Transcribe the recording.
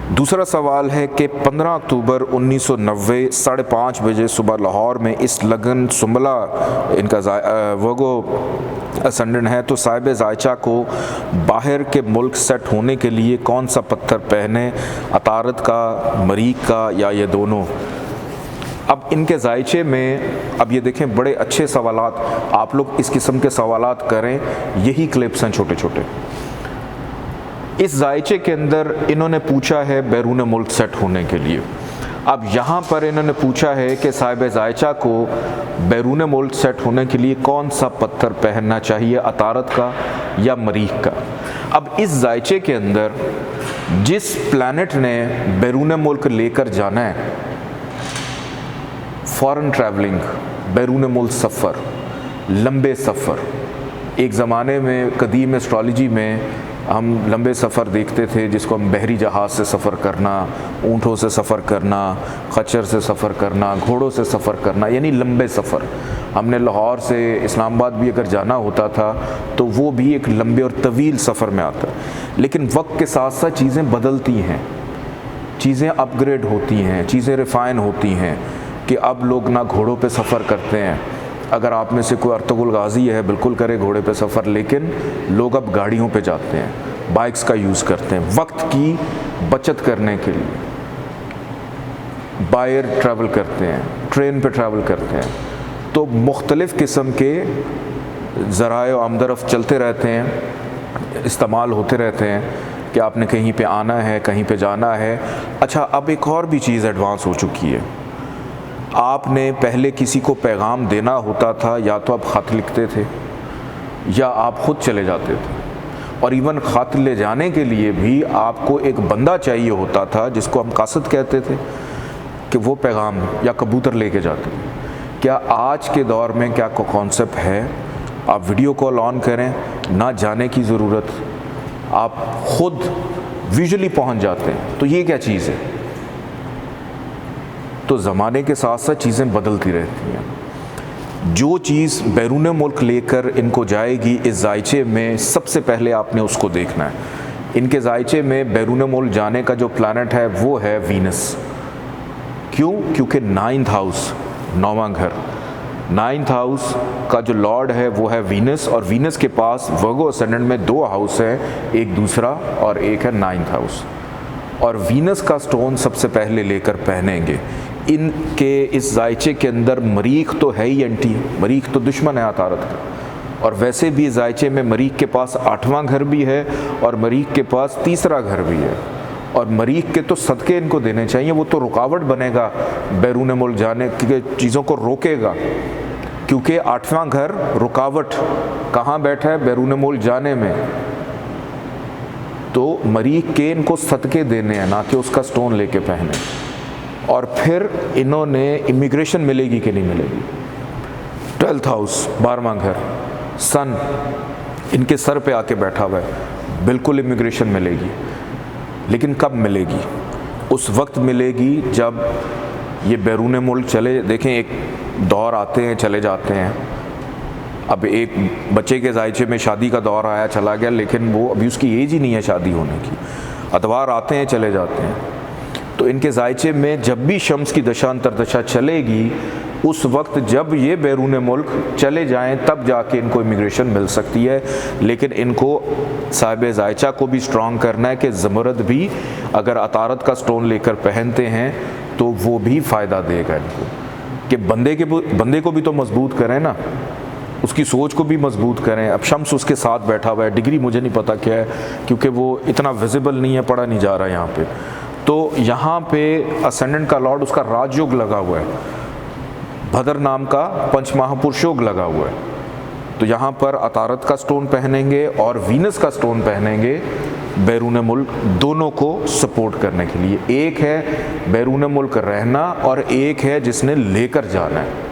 दूसरा सवाल है कि 15 अक्टूबर 1990 5:30 बजे सुबह लाहौर में इस लगन सुमला इनका वगो असेंडेंट है, तो साहिब जायचा को बाहर के मुल्क सेट होने के लिए कौन सा पत्थर पहने, अतारत का, मरीक का या ये दोनों। अब इनके जायचे में अब ये देखें बड़े अच्छे सवालात, आप लोग इस किस्म के सवालात करें, यही क्लिप्स हैं छोटे छोटे। इस जायचे के अंदर इन्होंने पूछा है बैरून मुल्क सेट होने के लिए। अब यहाँ पर इन्होंने पूछा है कि साहिब जायचा को बैरून मुल्क सेट होने के लिए कौन सा पत्थर पहनना चाहिए, अतारत का या मरीख का। अब इस जायचे के अंदर जिस प्लैनेट ने बैरून मुल्क लेकर जाना है, फॉरेन ट्रैवलिंग, बैरून मुल्क सफ़र, लंबे सफ़र। एक ज़माने में कदीम एस्ट्रोलॉजी में हम लंबे सफ़र देखते थे जिसको हम बहरी जहाज़ से सफ़र करना, ऊँटों से सफ़र करना, खच्चर से सफ़र करना, घोड़ों से सफ़र करना, यानी लंबे सफ़र। हमने लाहौर से इस्लामाबाद भी अगर जाना होता था तो वो भी एक लंबे और तवील सफ़र में आता। लेकिन वक्त के साथ साथ चीज़ें बदलती हैं, चीज़ें अपग्रेड होती हैं, चीज़ें रिफ़ाइन होती हैं कि अब लोग ना घोड़ों पे सफ़र करते हैं। अगर आप में से कोई अर्तुगरुल गाज़ी है, बिल्कुल करे घोड़े पे सफ़र, लेकिन लोग अब गाड़ियों पे जाते हैं, बाइक्स का यूज़ करते हैं वक्त की बचत करने के लिए। बाय एयर ट्रैवल करते हैं, ट्रेन पे ट्रैवल करते हैं। तो मुख्तलिफ़ किस्म के ज़राए आमदरफ़ चलते रहते हैं, इस्तेमाल होते रहते हैं कि आपने कहीं पे आना है, कहीं पे जाना है। अच्छा, अब एक और भी चीज़ एडवांस हो चुकी है। आपने पहले किसी को पैगाम देना होता था, या तो आप ख़त लिखते थे या आप ख़ुद चले जाते थे, और इवन ख़त ले जाने के लिए भी आपको एक बंदा चाहिए होता था जिसको हम कासिद कहते थे, कि वो पैगाम या कबूतर लेके जाते थे। क्या आज के दौर में क्या को कॉन्सेप्ट है, आप वीडियो कॉल ऑन करें, ना जाने की ज़रूरत, आप ख़ुद विजुअली पहुंच जाते हैं। तो ये क्या चीज़ है। तो ज़माने के साथ साथ चीज़ें बदलती रहती हैं। जो चीज़ बैरून मुल्क लेकर इनको जाएगी इस जायचे में, सबसे पहले आपने उसको देखना है। इनके जायचे में बैरून मुल्क जाने का जो प्लैनेट है वो है वीनस। क्यों? क्योंकि 9th हाउस, 9वां घर, 9th हाउस का जो लॉर्ड है वो है वीनस, और वीनस के पास वर्गो असेंडेंट में 2 हाउस हैं, एक दूसरा और एक है 9th हाउस। और वीनस का स्टोन सबसे पहले लेकर पहनेंगे। इनके इस जायचे के अंदर मरीख तो है ही एंटी, मरीख तो दुश्मन है अतारत का। और वैसे भी जायचे में मरीख के पास 8वां घर भी है और मरीख के पास 3रा घर भी है। और मरीख के तो सदके इनको देने चाहिए, वो तो रुकावट बनेगा बैरून मुल्क जाने की, चीज़ों को रोकेगा। क्योंकि 8वां घर रुकावट कहाँ बैठा है, बैरून मुल्क जाने में। तो मरीख के इनको सदके देने हैं, ना कि उसका स्टोन लेके पहने। और फिर इन्होंने इमिग्रेशन मिलेगी कि नहीं मिलेगी। 12th हाउस, 12वां घर, सन इनके सर पे आके बैठा हुआ है, बिल्कुल इमिग्रेशन मिलेगी। लेकिन कब मिलेगी? उस वक्त मिलेगी जब ये बैरून मुल्क चले। देखें, एक दौर आते हैं, चले जाते हैं। अब एक बच्चे के जायचे में शादी का दौर आया, चला गया, लेकिन वो अभी उसकी एज ही नहीं है शादी होने की। अतवार आते हैं, चले जाते हैं। तो इनके जायचे में जब भी शम्स की दशा अंतरदशा चलेगी, उस वक्त जब ये बैरून मुल्क चले जाएं तब जाके इनको इमिग्रेशन मिल सकती है। लेकिन इनको साहिब जायचा को भी स्ट्रॉन्ग करना है कि ज़मरद भी अगर अतारत का स्टोन लेकर पहनते हैं तो वो भी फ़ायदा देगा इनको, कि बंदे को भी तो मजबूत करें ना, उसकी सोच को भी मजबूत करें। अब शम्स उसके साथ बैठा हुआ है, डिग्री मुझे नहीं पता क्या है, क्योंकि वो इतना विजिबल नहीं है, पढ़ा नहीं जा रहा यहाँ पे। तो यहाँ पे असेंडेंट का लॉर्ड, उसका राजयोग लगा हुआ है, भदर नाम का पंचमहापुरुष योग लगा हुआ है। तो यहाँ पर अतारत का स्टोन पहनेंगे और वीनस का स्टोन पहनेंगे बैरून मुल्क दोनों को सपोर्ट करने के लिए। एक है बैरून मुल्क रहना और एक है जिसने लेकर जाना है।